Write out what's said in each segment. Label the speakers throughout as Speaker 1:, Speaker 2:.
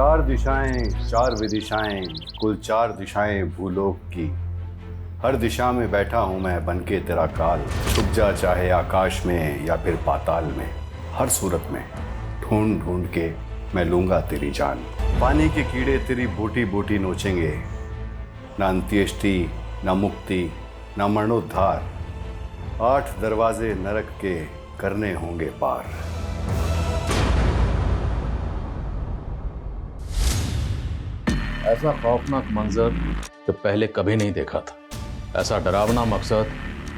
Speaker 1: चार दिशाएं, चार विदिशाएं, कुल चार दिशाएं भूलोक की। हर दिशा में बैठा हूं मैं बनके तेरा काल। छुप जा चाहे आकाश में या फिर पाताल में, हर सूरत में ढूंढ ढूंढ के मैं लूंगा तेरी जान। पानी के कीड़े तेरी बोटी बोटी नोचेंगे, ना अंत्येष्टि, ना मुक्ति, ना मरणोद्धार। 8 दरवाजे नरक के करने होंगे पार।
Speaker 2: ऐसा खौफनाक मंजर जो पहले कभी नहीं देखा था, ऐसा डरावना मकसद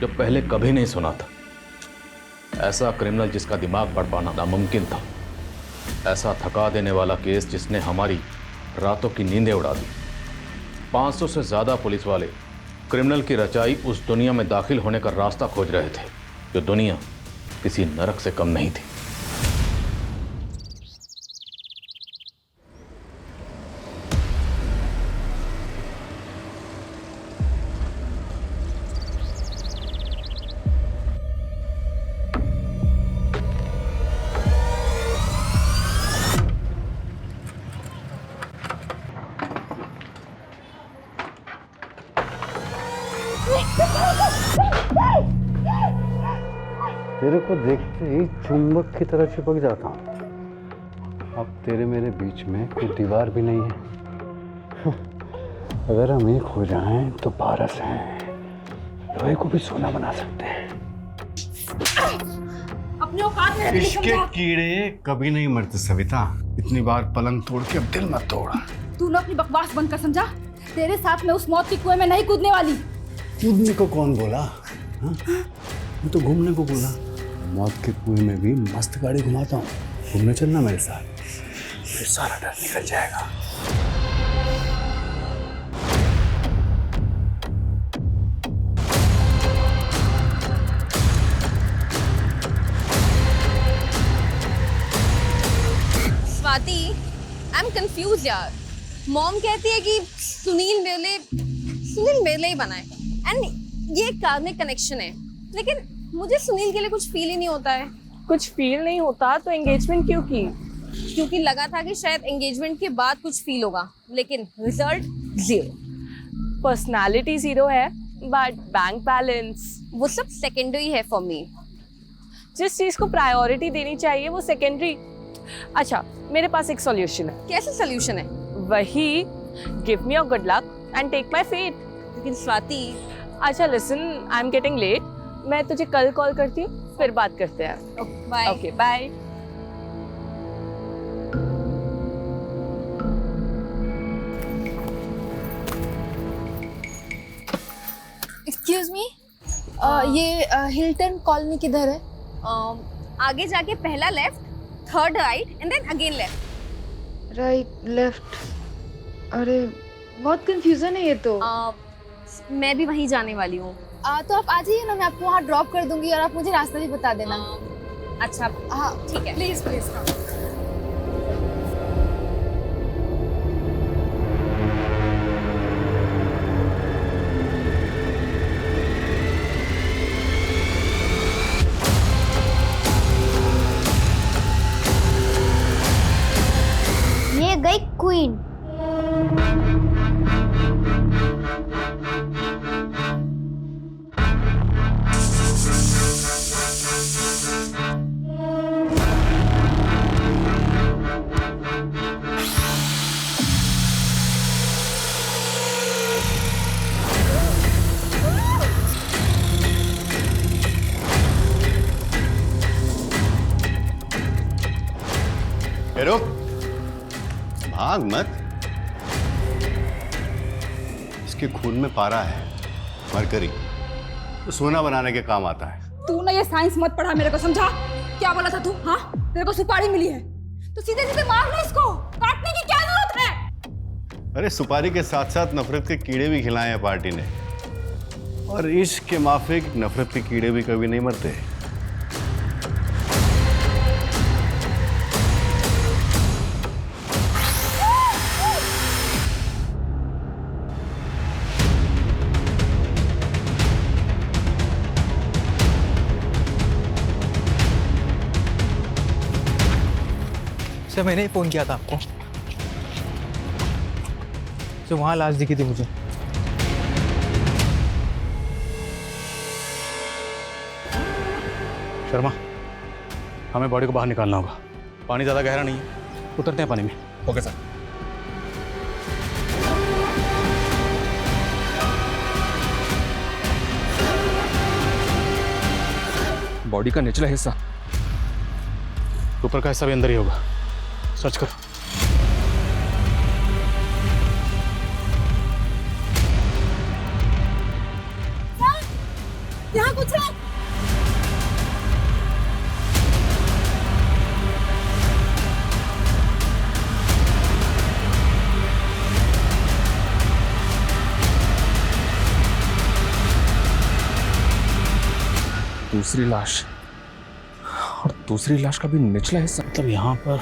Speaker 2: जो पहले कभी नहीं सुना था, ऐसा क्रिमिनल जिसका दिमाग पढ़ पाना नामुमकिन था, ऐसा थका देने वाला केस जिसने हमारी रातों की नींदें उड़ा दी। 500 से ज्यादा पुलिस वाले क्रिमिनल की रचाई उस दुनिया में दाखिल होने का रास्ता खोज रहे थे, जो दुनिया किसी नरक से कम नहीं थी।
Speaker 1: तेरे को देखते ही चुंबक की तरह चिपक जाता हूँ। अब तेरे मेरे बीच में कोई दीवार भी नहीं है। अगर हम एक हो जाएं तो पारस हैं, लोहे को भी सोना बना सकते हैं।
Speaker 3: अपने औकात में
Speaker 1: इश्क के कीड़े कभी नहीं मरते सविता। इतनी बार पलंग तोड़ के अब दिल मत तोड़।
Speaker 3: तूने अपनी बकवास बंद कर, समझा? तेरे साथ मैं उस मौत के कुएं में नहीं कूदने वाली।
Speaker 1: कूदने को कौन बोला? हाँ? मैं तो घूमने को बोला। मौत के कुएं में भी मस्त गाड़ी घुमाता हूँ, घूमने चलना मेरे साथ, फिर सारा डर निकल जाएगा।
Speaker 4: स्वाति, आई एम कंफ्यूज यार। मॉम कहती है कि सुनील मेरे लिए ही बनाए, एंड ये एक कार्मिक कनेक्शन है, लेकिन मुझे सुनील के लिए कुछ फील ही नहीं होता है।
Speaker 5: कुछ फील नहीं होता तो एंगेजमेंट क्यों की?
Speaker 4: क्योंकि लगा था कि शायद एंगेजमेंट के बाद कुछ फील होगा, लेकिन रिजल्ट 0।
Speaker 5: पर्सनालिटी 0 है, बट बैंक बैलेंस।
Speaker 4: वो सब सेकेंडरी है फॉर मी।
Speaker 5: जिस चीज को प्रायोरिटी देनी चाहिए वो सेकेंडरी। अच्छा, मेरे पास एक सॉल्यूशन है।
Speaker 4: कैसे सोल्यूशन है?
Speaker 5: वही, give me your good luck and take my faith.
Speaker 4: लेकिन स्वाति।
Speaker 5: अच्छा listen, I am getting late, मैं तुझे कल कॉल करती हूँ, फिर बात करते हैं।
Speaker 4: Bye.
Speaker 5: Okay bye.
Speaker 3: Excuse me, ये हिल्टन कॉलोनी किधर है?
Speaker 4: आगे जाके पहला left, third right and then again left.
Speaker 6: Right left. अरे बहुत कंफ्यूजन है ये तो।
Speaker 4: मैं भी वहीं जाने वाली हूँ।
Speaker 3: तो आप आ जाइए ना, मैं आपको वहाँ ड्रॉप कर दूंगी और आप मुझे रास्ता भी बता देना।
Speaker 4: अच्छा
Speaker 3: हाँ
Speaker 4: ठीक है।
Speaker 3: Please please.
Speaker 7: ये गई क्वीन।
Speaker 1: रुक, भाग मत। इसके खून में पारा है, मरकरी, तो सोना बनाने के काम आता है।
Speaker 3: तू ना ये साइंस मत पढ़ा मेरे को, समझा? क्या बोला था तू? हाँ, तेरे को सुपारी मिली है तो सीधे सीधे मार ले इसको, काटने की क्या जरूरत है?
Speaker 1: अरे सुपारी के साथ साथ नफरत के कीड़े भी खिलाए हैं पार्टी ने, और इश्क के माफिक नफरत के कीड़े भी कभी नहीं मरते।
Speaker 8: सर मैंने ही फ़ोन किया था आपको। तो वहाँ लाश दिखी थी मुझे।
Speaker 2: शर्मा, हमें बॉडी को बाहर निकालना होगा। पानी ज़्यादा गहरा नहीं है, उतरते हैं पानी में।
Speaker 8: Okay sir. बॉडी का निचला हिस्सा,
Speaker 2: ऊपर का हिस्सा भी अंदर ही होगा। सर्च करो।
Speaker 3: यहाँ कुछ है।
Speaker 8: दूसरी लाश, और दूसरी लाश का भी निचला हिस्सा।
Speaker 2: मतलब यहाँ पर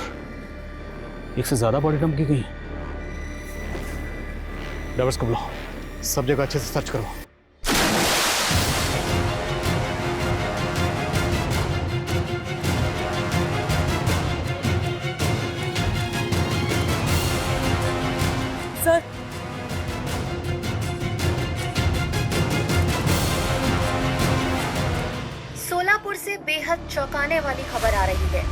Speaker 2: एक से ज़्यादा बॉडी डंप की गई है। ड्राइवर्स को बुलाओ, सब जगह अच्छे से सर्च करो।
Speaker 5: सर,
Speaker 9: सोलापुर से बेहद चौंकाने वाली खबर आ रही है।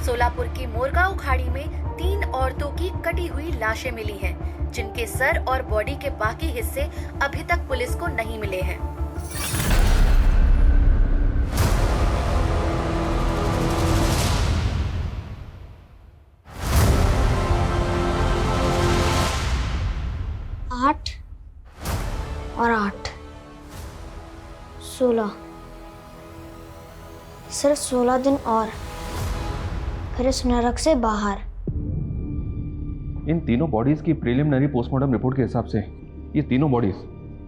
Speaker 9: सोलापुर की मोरगांव खाड़ी में 3 औरतों की कटी हुई लाशें मिली हैं, जिनके सर और बॉडी के बाकी हिस्से अभी तक पुलिस को नहीं मिले हैं।
Speaker 7: आठ और 8 16 सिर्फ 16 दिन और फिर इस नरक से बाहर।
Speaker 8: इन तीनों बॉडीज की प्रीलिमिनरी पोस्टमार्टम रिपोर्ट के हिसाब से ये तीनों बॉडीज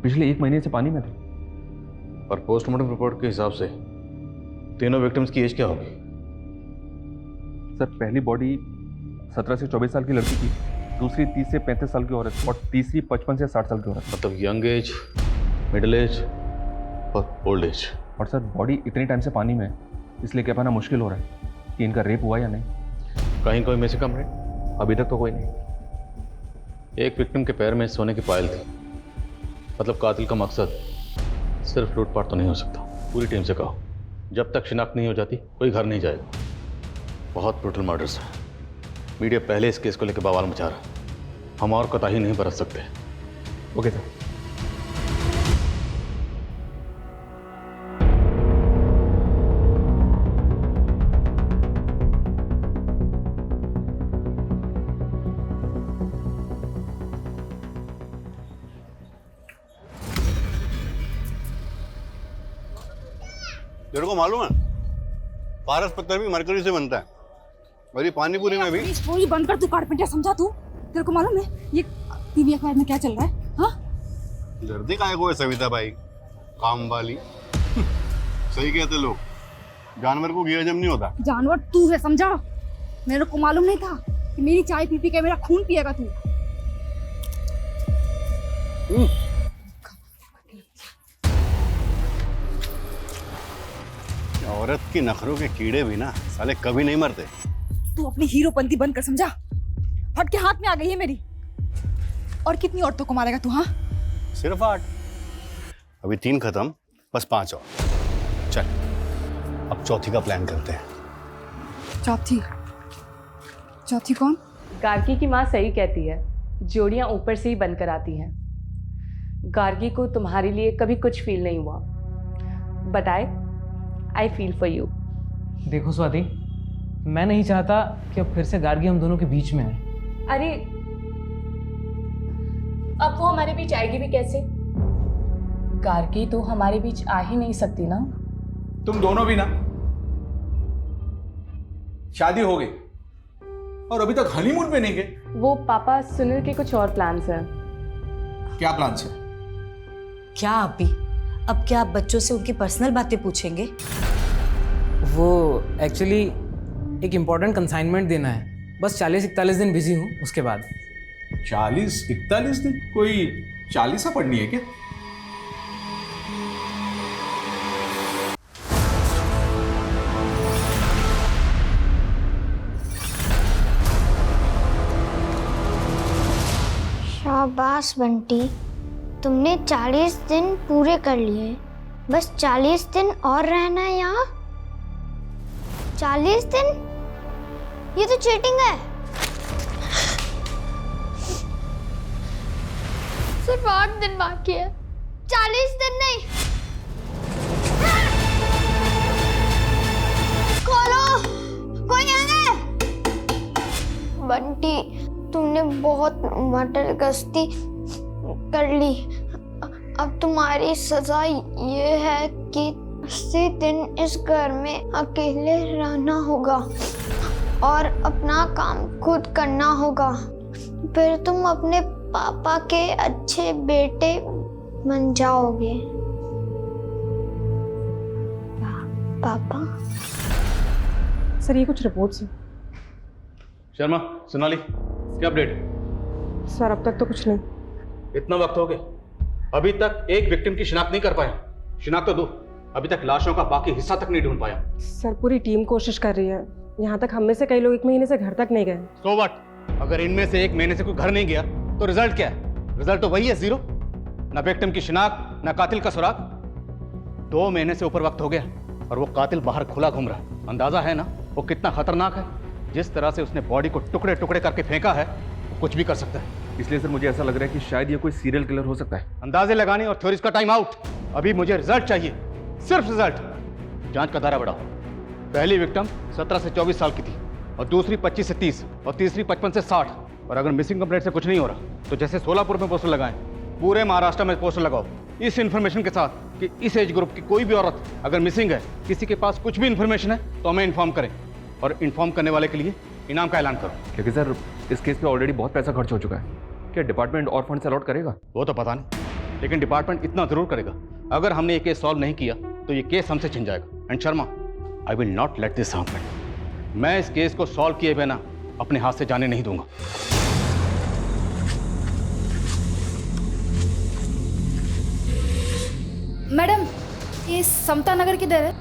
Speaker 8: पिछले 1 महीने से पानी में थे।
Speaker 2: और पोस्टमार्टम रिपोर्ट के हिसाब से तीनों विक्टिम्स की एज क्या होगी?
Speaker 8: सर, पहली बॉडी 17 से 24 साल की लड़की थी, दूसरी 30 से 35 साल की औरत और तीसरी 55 से 60 साल की औरत।
Speaker 2: मतलब यंग एज, मिडिल एज और ओल्ड एज।
Speaker 8: और सर, बॉडी इतने टाइम से पानी में है, इसलिए कह पाना मुश्किल हो रहा है कि इनका रेप हुआ या नहीं।
Speaker 2: कहीं कोई में से कम रेप अभी तक तो कोई नहीं। एक विक्टिम के पैर में सोने की पायल थी। मतलब कातिल का मकसद सिर्फ लूटपाट तो नहीं हो सकता। पूरी टीम से कहो, जब तक शिनाख्त नहीं हो जाती कोई घर नहीं जाएगा। बहुत ब्रूटल मर्डर्स है। मीडिया पहले इस केस को लेकर बवाल मचा रहा है। हम और कोताही नहीं बरत सकते।
Speaker 8: Okay sir.
Speaker 1: तेरे को मालूम है, पारस पत्थर भी मरकरी से बनता है, और ये पानी पूरी में भी।
Speaker 3: पूरी बंद कर, तू कारपेंटर समझा तू। तेरे को मालूम है ये टीवी अखबार में क्या चल रहा है? हाँ,
Speaker 1: डरते काहे को है सविता भाई, काम वाली। सही कहते लोग, जानवर को घी हजम नहीं होता।
Speaker 3: जानवर तू है, समझा? मेरे को मालूम नहीं था कि मेरी चाय पी पी के मेरा खून पिएगा तू।
Speaker 1: औरत की नखरों के कीड़े भी ना साले कभी नहीं मरते।
Speaker 3: तू अपनी हीरोपंती बंद कर, समझा? फट के हाथ में आ गई है मेरी। और कितनी औरतों को मारेगा तू? हाँ,
Speaker 1: सिर्फ 8, अभी 3 खत्म, बस 5 और। चल अब चौथी का प्लान करते हैं।
Speaker 3: चौथी? चौथी कौन?
Speaker 5: गार्गी की माँ सही कहती है, जोड़ियाँ ऊपर से ही बनकर आती हैं। गार्गी को तुम्हारे लिए कभी कुछ फील नहीं हुआ, but I feel for you.
Speaker 10: देखो स्वाति, मैं नहीं चाहता कि अब फिर से गार्गी हम दोनों के बीच में आए।
Speaker 5: अरे अब वो हमारे बीच आएगी भी कैसे? गार्गी तो हमारे बीच आ ही नहीं सकती ना।
Speaker 11: तुम दोनों भी ना, शादी हो गई और अभी तक हनीमून पे नहीं गए।
Speaker 5: वो पापा सुनील के कुछ और प्लान्स हैं।
Speaker 11: क्या प्लान्स है?
Speaker 12: क्या आप भी? अब क्या आप बच्चों से उनकी पर्सनल बातें पूछेंगे?
Speaker 10: वो एक्चुअली एक इम्पोर्टेंट कंसाइनमेंट देना है, बस 40-41 दिन बिजी हूँ, उसके बाद।
Speaker 11: 40-41 दिन? कोई 40 पढ़नी है क्या?
Speaker 7: शाबाश शाबाश बंटी, तुमने 40 दिन पूरे कर लिए। बस 40 दिन और रहना है यहाँ। 40 दिन? ये तो चीटिंग है। सिर्फ 8 दिन बाकी है, 40 दिन नहीं। खोलो, कोई है? बंटी, तुमने बहुत मटर गश्ती कर ली। अब तुम्हारी सजा ये है कि 80 दिन इस घर में अकेले रहना होगा और अपना काम खुद करना होगा। फिर तुम अपने पापा के अच्छे बेटे बन जाओगे। पापा?
Speaker 13: सर, ये कुछ रिपोर्ट्स हैं।
Speaker 2: शर्मा, सोनाली, क्या अपडेट?
Speaker 13: सर, अब तक तो कुछ नहीं।
Speaker 2: इतना वक्त हो गया, अभी तक एक विक्टिम की शिनाख्त नहीं कर पाया। शिनाख्त तो दो, अभी तक लाशों का बाकी हिस्सा तक नहीं ढूंढ पाया।
Speaker 13: सर, पूरी टीम कोशिश कर रही है। यहाँ तक हम में से कई लोग 1 महीने से घर तक नहीं गए।
Speaker 2: So what? अगर इनमें से 1 महीने से कोई घर नहीं गया तो रिजल्ट क्या है? रिजल्ट तो वही है, 0। ना विक्टिम की शिनाख्त, ना कातिल का सुराग। 2 महीने से ऊपर वक्त हो गया और वो कातिल बाहर खुला घूम रहा है। अंदाजा है ना वो कितना खतरनाक है? जिस तरह से उसने बॉडी को टुकड़े टुकड़े करके फेंका है, वो कुछ भी कर सकता है।
Speaker 8: इसलिए सर मुझे ऐसा लग रहा है कि शायद ये कोई सीरियल किलर हो सकता है।
Speaker 2: अंदाजे लगाने और थ्योरीज का टाइम आउट। अभी मुझे रिजल्ट चाहिए, सिर्फ रिजल्ट। जांच का दायरा बढ़ाओ। पहली विक्टिम 17 से 24 साल की थी और दूसरी 25 से 30 और तीसरी 55 से 60। और अगर मिसिंग कंप्लेंट से कुछ नहीं हो रहा तो जैसे सोलापुर में पोस्टर लगाएं, पूरे महाराष्ट्र में पोस्टर लगाओ इस इन्फॉर्मेशन के साथ कि इस एज ग्रुप की कोई भी औरत अगर मिसिंग है, किसी के पास कुछ भी इन्फॉर्मेशन है तो हमें इन्फॉर्म करें और इन्फॉर्म करने वाले के लिए इनाम का ऐलान करो।
Speaker 8: क्योंकि सर इस केस पे ऑलरेडी बहुत पैसा खर्च हो चुका है। क्या डिपार्टमेंट और फंड अलॉट करेगा?
Speaker 2: वो तो पता नहीं, लेकिन डिपार्टमेंट इतना जरूर करेगा। अगर हमने ये केस सॉल्व नहीं किया तो ये केस हमसे छिन जाएगा। And Sharma, I will not let this happen. मैं इस केस को सॉल्व किए बिना अपने हाथ से जाने नहीं दूंगा।
Speaker 3: मैडम, ये समता नगर किधर है?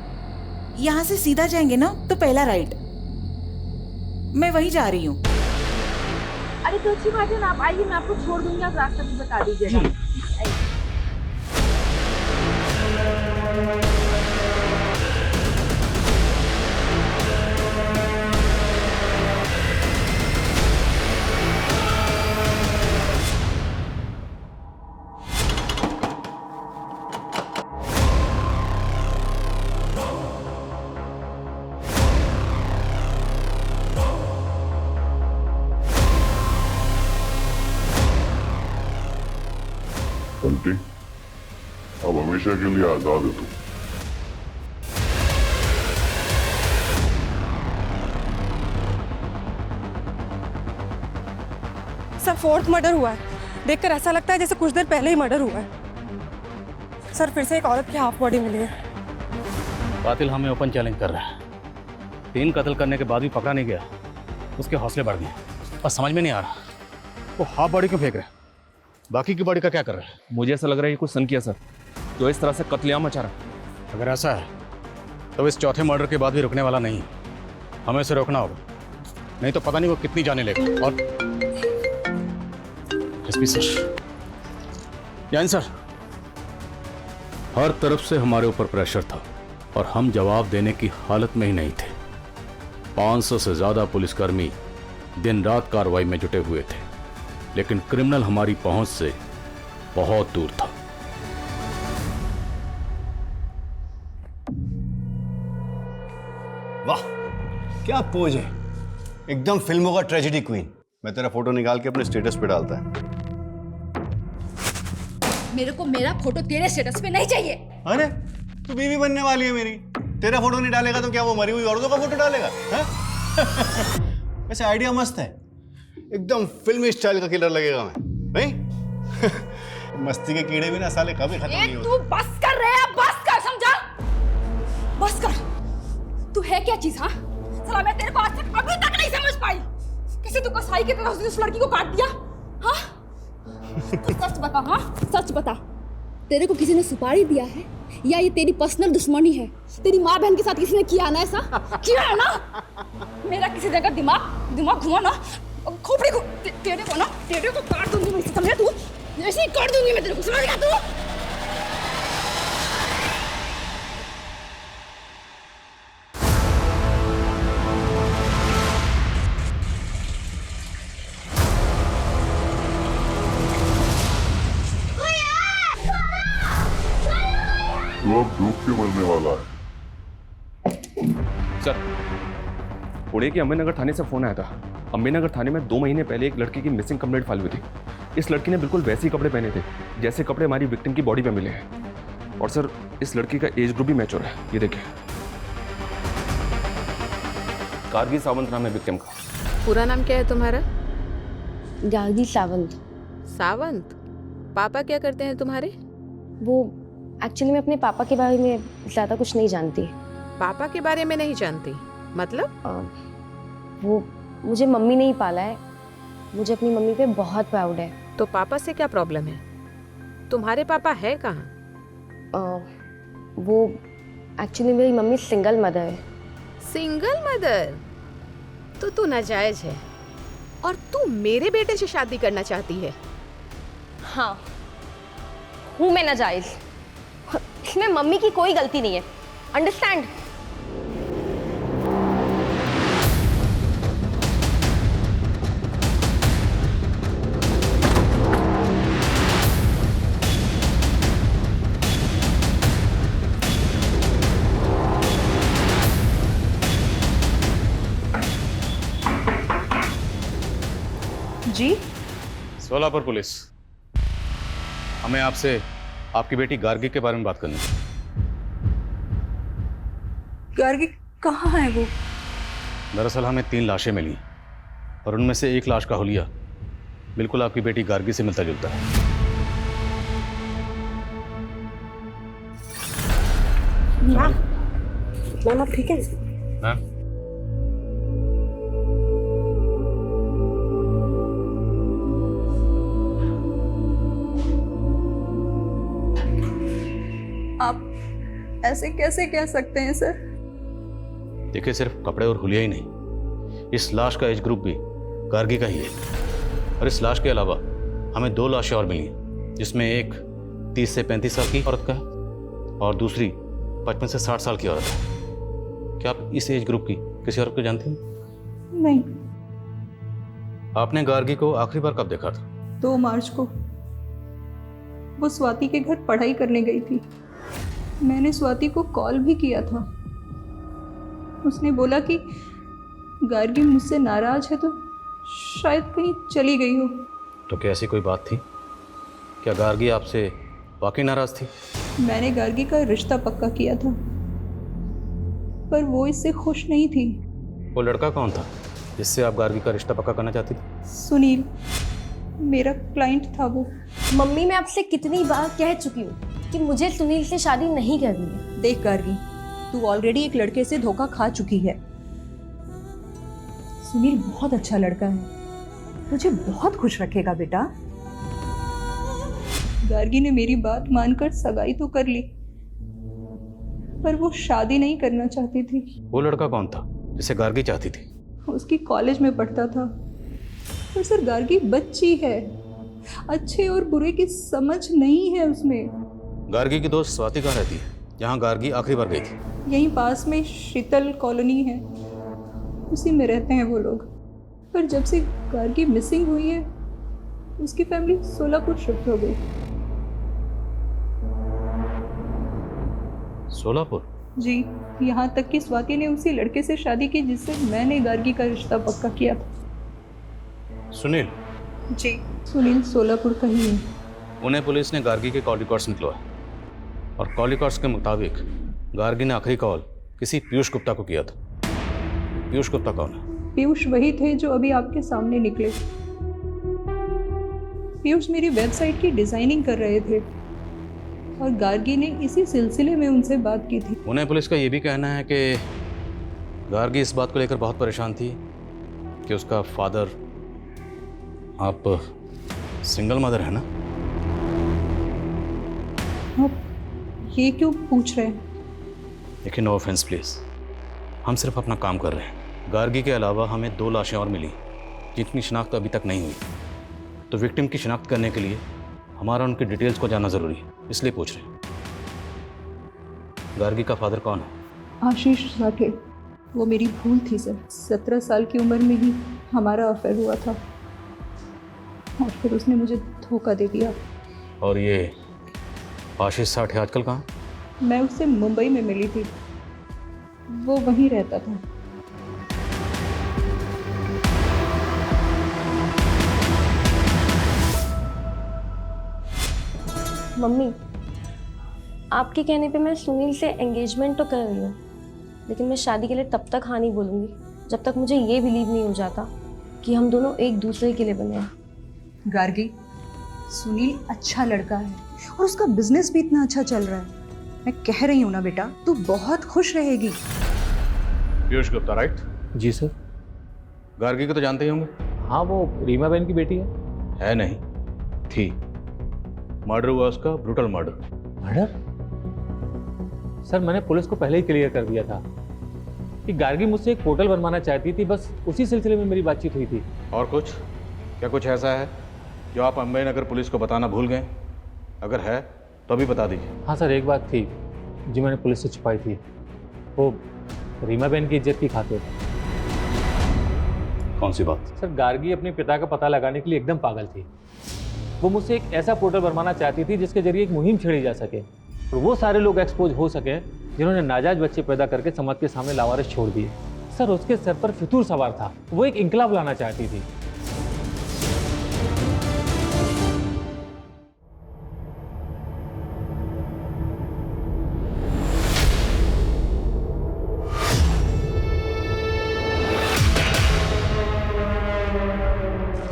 Speaker 14: यहाँ से सीधा जाएंगे ना तो पहला राइट। मैं वहीं जा रही हूँ।
Speaker 3: अरे तो अच्छी बात है ना, आप आइए, मैं आपको छोड़ दूंगी, आप रास्ता भी बता दीजिएगा।
Speaker 15: बंटी, अब हमेशा के लिए आजाद है तू।
Speaker 13: सर, 4th मर्डर हुआ है। देखकर ऐसा लगता है जैसे कुछ देर पहले ही मर्डर हुआ है। सर, फिर से एक औरत की हाफ बॉडी मिली है।
Speaker 2: कातिल हमें ओपन चैलेंज कर रहा है। 3 कत्ल करने के बाद भी पकड़ा नहीं गया, उसके हौसले बढ़ गए। और समझ में नहीं आ रहा वो हाफ बॉडी क्यों फेंक रहे हैं, बाकी की बॉडी का क्या कर रहा है?
Speaker 8: मुझे ऐसा लग रहा है ये कुछ सन किया सर, जो इस तरह से कत्लेआम मचा रहा।
Speaker 2: अगर ऐसा है तो इस चौथे मर्डर के बाद भी रुकने वाला नहीं। हमें इसे रोकना होगा, नहीं तो पता नहीं वो कितनी जाने लेगा। और एसपी सर, जैन सर, हर तरफ से हमारे ऊपर प्रेशर था और हम जवाब देने की हालत में ही नहीं थे। 500 से ज्यादा पुलिसकर्मी दिन रात कार्रवाई में जुटे हुए थे, लेकिन क्रिमिनल हमारी पहुंच से बहुत दूर था।
Speaker 1: वाह, क्या पोज है, एकदम फिल्मों का ट्रेजेडी क्वीन। मैं तेरा फोटो निकाल के अपने स्टेटस पे डालता है।
Speaker 3: मेरे को मेरा फोटो तेरे स्टेटस पे नहीं चाहिए।
Speaker 1: अरे तू बीवी बनने वाली है मेरी, तेरा फोटो नहीं डालेगा तो क्या वो मरी हुई औरतों का फोटो डालेगा? वैसे आइडिया मस्त है, एकदम फिल्मी स्टाइल का किलर लगेगा मैं, नहीं? मस्ती के कीड़े भी ना साले कभी खत्म नहीं होते।
Speaker 3: तू बस कर रहे हैं, बस कर, समझा? बस कर। तू है क्या चीज? हाँ, साला मैं तेरे को आज तक अभी तक नहीं समझ पाई। कैसे तू कसाई की तरह उस लड़की को काट दिया? हाँ, तू सच बता। हाँ, सच बता, तेरे को किसी ने सुपारी दिया है या ये तेरी पर्सनल दुश्मनी है? तेरी माँ बहन के साथ किसी ने किया ना ऐसा? किया है ना? मेरा किसी जगह दिमाग घुमा ना खोपड़ी को तेरे को काट दूंगी मैं, समझा तू? ऐसे ही काट दूंगी मैं तेरे को, समझ गया तू?
Speaker 15: तो अब डूब के मरने वाला है।
Speaker 8: सर, पुणे के अम्बेनगर थाने से फोन आया था। अम्बेनगर थाने में 2 महीने पहले एक लड़की की मिसिंग कंप्लेंट फाइल हुई थी। इस लड़की ने बिल्कुल वैसे ही कपड़े पहने थे जैसे कपड़े हमारी विक्टिम की बॉडी पे मिले हैं। और सर, इस लड़की का एज ग्रुप भी मैच हो रहा है। ये देखिए, गार्गी सावंत नाम है विक्टिम का।
Speaker 16: पूरा नाम क्या है तुम्हारा?
Speaker 5: गार्गी सावंत।
Speaker 16: सावंत? पापा क्या करते हैं तुम्हारे?
Speaker 5: वो एक्चुअली मैं अपने पापा के बारे में ज़्यादा कुछ नहीं जानती।
Speaker 16: पापा के बारे में नहीं जानती मतलब?
Speaker 5: वो मुझे मम्मी ने ही पाला है। मुझे अपनी मम्मी पे बहुत प्राउड है।
Speaker 16: तो पापा से क्या प्रॉब्लम है? तुम्हारे पापा है कहाँ?
Speaker 5: वो एक्चुअली मेरी मम्मी सिंगल मदर है।
Speaker 16: Single mother? तो तू नाजायज है और तू मेरे बेटे से शादी करना चाहती है?
Speaker 5: हाँ, हूँ मैं नाजायज। इसमें मम्मी की कोई गलती नहीं है, अंडरस्टैंड?
Speaker 14: जी?
Speaker 2: सोलापुर पुलिस, हमें आपसे आपकी बेटी गार्गी के बारे में बात करनी है।
Speaker 13: गार्गी कहाँ है वो?
Speaker 2: दरअसल हमें 3 लाशें मिली और उनमें से एक लाश का हुलिया बिल्कुल आपकी बेटी गार्गी से मिलता जुलता है।
Speaker 13: मैम आप ठीक है?
Speaker 2: मैम,
Speaker 13: आप ऐसे कैसे कह सकते हैं सर?
Speaker 2: देखिए, सिर्फ कपड़े और हुलिया ही नहीं, इस लाश का एज ग्रुप भी गार्गी का ही है। और इस लाश के अलावा हमें 2 लाशें और मिली हैं, जिसमें एक 30 से 35 साल की औरत का है और दूसरी 55 से 60 साल की औरत है। क्या आप इस एज ग्रुप की किसी और को जानती हैं?
Speaker 13: नहीं।
Speaker 2: आपने गार्गी को आखिरी बार कब देखा था?
Speaker 13: 2 मार्च को। वो स्वाति के घर पढ़ाई करने गई थी। मैंने स्वाति को कॉल भी किया था। उसने बोला कि गार्गी मुझसे नाराज है तो शायद कहीं चली गई हो।
Speaker 2: तो क्या ऐसी कोई बात थी? क्या गार्गी आपसे वाकई नाराज थी?
Speaker 13: मैंने गार्गी का रिश्ता पक्का किया था पर वो इससे खुश नहीं थी।
Speaker 2: वो लड़का कौन था जिससे आप गार्गी का रिश्ता पक्का करना चाहती थी?
Speaker 13: सुनील, मेरा क्लाइंट था वो।
Speaker 5: मम्मी, मैं आपसे कितनी बार कह चुकी हूँ कि मुझे सुनील से शादी नहीं करनी है।
Speaker 13: देख गार्गी, तू ऑलरेडी एक लड़के से धोखा खा चुकी है। सुनील बहुत अच्छा लड़का है, तुझे बहुत खुश रखेगा बेटा। गार्गी ने मेरी बात मानकर सगाई तो कर ली पर वो शादी नहीं करना चाहती थी।
Speaker 2: वो लड़का कौन था जिसे गार्गी चाहती थी?
Speaker 13: उसकी कॉलेज में पढ़ता था। पर सर, गार्गी बच्ची है, अच्छे और बुरे की समझ नहीं है उसमें।
Speaker 2: गार्गी की दोस्त स्वाति कहाँ रहती है जहाँ गार्गी आखिरी बार गई थी?
Speaker 13: यहीं पास में शीतल कॉलोनी है, उसी में रहते हैं वो लोग। पर जब से गार्गी मिसिंग हुई है उसकी फैमिली सोलापुर शिफ्ट हो गई।
Speaker 2: सोलापुर?
Speaker 13: जी, यहाँ तक कि स्वाति ने उसी लड़के से शादी की जिससे मैंने गार्गी का रिश्ता पक्का किया था।
Speaker 2: सुनील?
Speaker 13: जी, सुनील सोलापुर का ही है।
Speaker 2: पुणे पुलिस ने गार्गी के कॉल रिकॉर्ड्स निकलवाए और कॉल रिकॉर्ड्स के मुताबिक गार्गी ने आखिरी कॉल किसी पीयूष गुप्ता को किया था। पीयूष गुप्ता कौन है?
Speaker 13: पीयूष वही थे जो अभी आपके सामने निकले। पीयूष मेरी वेबसाइट की डिजाइनिंग कर रहे थे और गार्गी ने इसी सिलसिले में उनसे बात की थी।
Speaker 2: पुणे पुलिस का ये भी कहना है कि गार्गी इस बात को लेकर बहुत परेशान थी कि उसका फादर, आप सिंगल मदर है ना?
Speaker 13: आप ये क्यों पूछ रहे हैं?
Speaker 2: देखिए, नो ऑफेंस प्लीज, हम सिर्फ अपना काम कर रहे हैं। गार्गी के अलावा हमें 2 लाशें और मिली जिनकी शिनाख्त अभी तक नहीं हुई, तो विक्टिम की शिनाख्त करने के लिए हमारा उनकी डिटेल्स को जानना ज़रूरी है, इसलिए पूछ रहे हैं। गार्गी का फादर कौन है?
Speaker 13: आशीष साठे। वो मेरी भूल थी सर। 17 साल की उम्र में ही हमारा अफेयर हुआ था और फिर उसने मुझे धोखा दे दिया।
Speaker 2: और ये आशीष साठे आजकल कहाँ?
Speaker 13: मैं उससे मुंबई में मिली थी, वो वहीं रहता था।
Speaker 4: मम्मी, आपके कहने पे मैं सुनील से एंगेजमेंट तो कर रही हूँ, लेकिन मैं शादी के लिए तब तक हाँ नहीं बोलूँगी जब तक मुझे ये बिलीव नहीं हो जाता कि हम दोनों एक दूसरे के लिए बने हैं।
Speaker 13: गार्गी, सुनील अच्छा लड़का है और उसका बिजनेस भी इतना अच्छा चल रहा है। मैं कह रही हूँ ना बेटा, तू बहुत खुश रहेगी।
Speaker 2: पीयूष गुप्ता, राइट?
Speaker 10: जी सर।
Speaker 2: गार्गी को तो जानते ही होंगे।
Speaker 10: हाँ, वो रीमा बहन की बेटी है
Speaker 2: नहीं, थी। मर्डर हुआ उसका, ब्रूटल मर्डर।
Speaker 10: मर्डर? सर, मैंने पुलिस को पहले ही क्लियर कर दिया था कि गार्गी मुझसे एक पोर्टल बनवाना चाहती थी, बस उसी सिलसिले में मेरी बातचीत हुई थी।
Speaker 2: और कुछ? क्या कुछ ऐसा है जो आप अम्बे नगर पुलिस को बताना भूल गए? अगर है तो अभी बता दीजिए।
Speaker 10: हाँ सर, एक बात थी जो मैंने पुलिस से छुपाई थी, वो रीमा बहन की इज्जत की खातिर।
Speaker 2: कौन सी बात?
Speaker 10: सर, गार्गी अपने पिता का पता लगाने के लिए एकदम पागल थी। वो मुझसे एक ऐसा पोर्टल बनवाना चाहती थी जिसके जरिए एक मुहिम छेड़ी जा सके और वो सारे लोग एक्सपोज हो सके जिन्होंने नाजायज बच्चे पैदा करके समाज के सामने लावारिस छोड़ दिए। सर, उसके सर पर फितूर सवार था, वो एक इंकलाब लाना चाहती थी।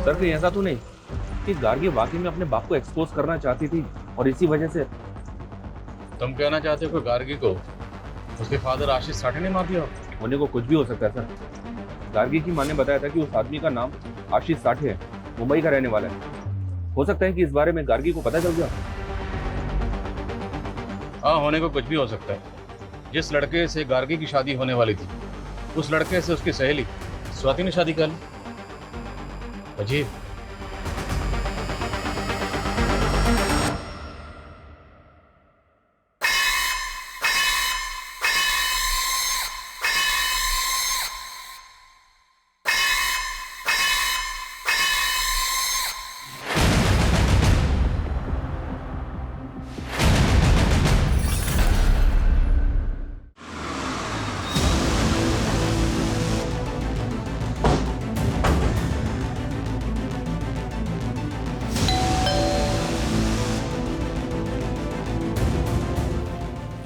Speaker 8: सर, कहीं ऐसा तो नहीं कि गार्गी वाकई में अपने बाप को एक्सपोज करना चाहती थी और इसी वजह से?
Speaker 2: तुम कहना चाहते हो कि गार्गी को उसके फादर आशीष साठे ने मार दिया?
Speaker 8: होने को कुछ भी हो सकता है सर। गार्गी की माँ ने बताया था कि उस आदमी का नाम आशीष साठे है, मुंबई का रहने वाला है। हो सकता है कि इस बारे में गार्गी को पता चल गया।
Speaker 2: हाँ, होने को कुछ भी हो सकता है। जिस लड़के से गार्गी की शादी होने वाली थी, उस लड़के से उसकी सहेली स्वाति ने शादी कर ली। अजीब।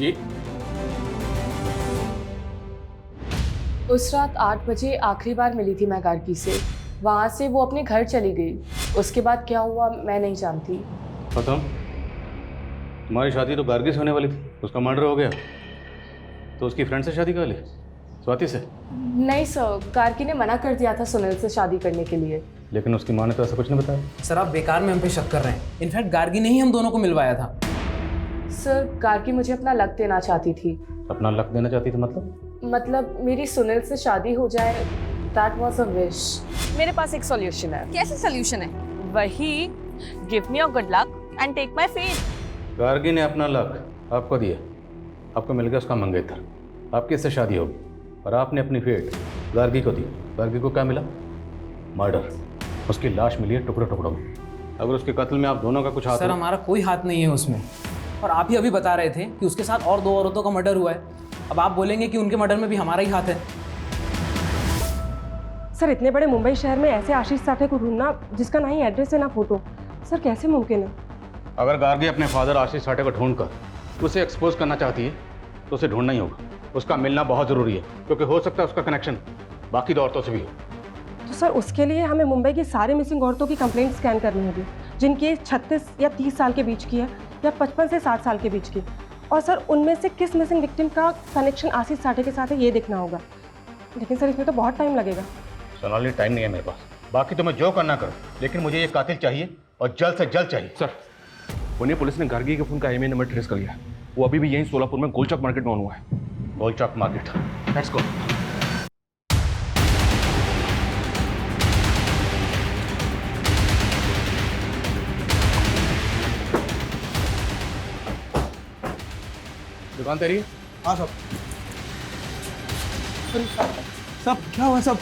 Speaker 10: जी,
Speaker 5: उस रात 8 बजे आखिरी बार मिली थी मैं गार्गी से। वहाँ से वो अपने घर चली गई। उसके बाद क्या हुआ मैं नहीं जानती।
Speaker 2: खत्म? तुम्हारी शादी तो गार्गी से होने वाली थी, उसका मर्डर हो गया, तो उसकी फ्रेंड से शादी कर ली, स्वाति से?
Speaker 5: नहीं सर, गार्गी ने मना कर दिया था सुनील से शादी करने के लिए।
Speaker 2: लेकिन उसकी माँ ने तो ऐसा कुछ नहीं बताया।
Speaker 10: सर, आप बेकार में हम पे शक कर रहे हैं। इनफैक्ट गार्गी ने ही हम दोनों को मिलवाया था।
Speaker 5: सर, गार्गी मुझे अपना लक देना चाहती थी।
Speaker 2: अपना लक देना चाहती थी
Speaker 5: मतलब मेरी सुनील से शादी हो जाए। That was a wish. मेरे पास एक सॉल्यूशन है।
Speaker 4: कैसे सॉल्यूशन है?
Speaker 5: वही, give me your good luck and take my faith.
Speaker 2: Gargi ने अपना लक आपको दिया, आपको मिल गया उसका मंगेतर, आपकी इससे शादी होगी, और आपने अपनी फेट गार्गी को दी। गार्गी को क्या मिला? मर्डर। उसकी लाश मिली है टुकड़ों टुकड़ों में। अगर उसके कत्ल में आप दोनों का कुछ हाथ?
Speaker 10: सर, हमारा कोई हाथ नहीं है उसमें, और आप ही अभी बता रहे थे कि उसके साथ और 2 औरतों का मर्डर हुआ है। अब आप बोलेंगे कि उनके मर्डर में भी हमारा ही हाथ है।
Speaker 5: सर, इतने बड़े मुंबई शहर में ऐसे आशीष साठे को ढूंढना जिसका ना ही एड्रेस है ना फोटो, सर कैसे मुमकिन है?
Speaker 2: अगर गार्गी अपने फादर आशीष साठे को ढूंढकर उसे एक्सपोज करना चाहती है तो उसे ढूंढना ही होगा। उसका मिलना बहुत ज़रूरी है, क्योंकि हो सकता है उसका कनेक्शन बाकी 2 औरतों से भी हो।
Speaker 5: तो सर, उसके लिए हमें मुंबई की सारे मिसिंग औरतों की कंप्लेंट स्कैन करनी होगी, जिनकी एज 36 या 30 साल के बीच की है या 55 से 60 साल के बीच की। और सर, उनमें से किस मिसिंग विक्टिम का कनेक्शन आशीष साठे के साथ है ये देखना होगा। लेकिन सर, इसमें तो बहुत टाइम लगेगा।
Speaker 2: सोनाली, टाइम नहीं है मेरे पास। बाकी तुम्हें जो करना करो, लेकिन मुझे ये कातिल चाहिए और जल्द से जल्द चाहिए।
Speaker 8: सर, पुणे पुलिस ने गार्गी के फोन का IMEI नंबर ट्रेस कर लिया। वो अभी भी यहीं सोलापुर में गोलचौक मार्केट में ऑन हुआ है।
Speaker 2: गोलचौक मार्केट, लेट्स गो। दुकान तेरी?
Speaker 11: हाँ सब। अरे सब क्या हुआ सब?